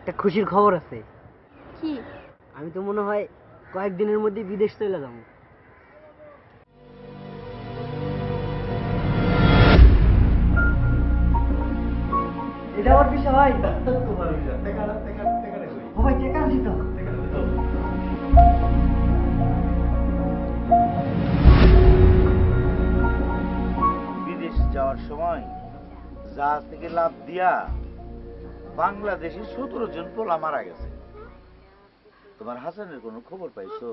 একটা খুশির খবর আছে। কি? আমি তো মনে হয় কয়েকদিনের মধ্যে বিদেশ চলে যাবো। এটা আমার বিষয়। তোমার বিষয় ও ভাই টেকা আনছি তো। বিদেশ যাওয়ার সময় জাহাজ থেকে লাফ দিয়া বাংলাদেশে 17 জন পোলা মারা গেছে। তোমার হাসানের কোনো খবর পাইছো?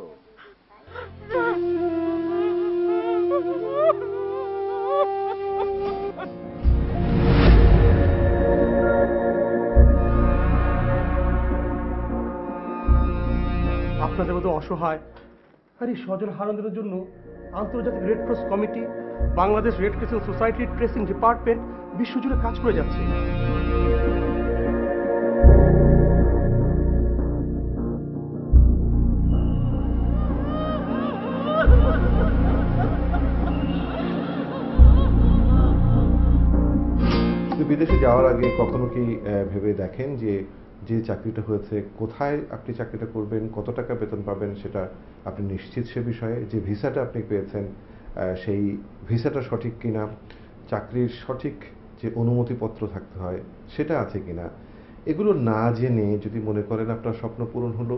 আপনাদের মতো অসহায় আর এই স্বজন হারানোদের জন্য আন্তর্জাতিক red cross committee, Bangladesh red crescent সোসাইটির ট্রেসিং ডিপার্টমেন্ট বিশ্বজুড়ে কাজ করে যাচ্ছে। বিদেশে যাওয়ার আগে কখনো কি ভেবে দেখেন যে যে চাকরিটা হয়েছে কোথায় আপনি চাকরিটা করবেন, কত টাকা বেতন পাবেন সেটা আপনি নিশ্চিত সে বিষয়ে? যে ভিসাটা আপনি পেয়েছেন সেই ভিসাটা সঠিক কিনা, চাকরির সঠিক যে অনুমতিপত্র থাকতে হয় সেটা আছে কিনা, এগুলো না জেনে যদি মনে করেন আপনার স্বপ্ন পূরণ হলো,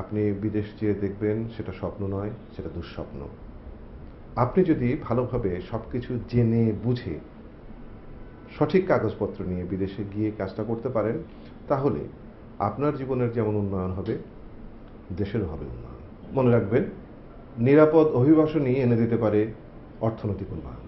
আপনি বিদেশ যেয়ে দেখবেন সেটা স্বপ্ন নয়, সেটা দুঃস্বপ্ন। আপনি যদি ভালোভাবে সবকিছু জেনে বুঝে সঠিক কাগজপত্র নিয়ে বিদেশে গিয়ে কাজটা করতে পারেন, তাহলে আপনার জীবনের যেমন উন্নয়ন হবে, দেশেরও হবে উন্নয়ন। মনে রাখবেন, নিরাপদ অভিবাসনই এনে দিতে পারে অর্থনৈতিক উন্নয়ন।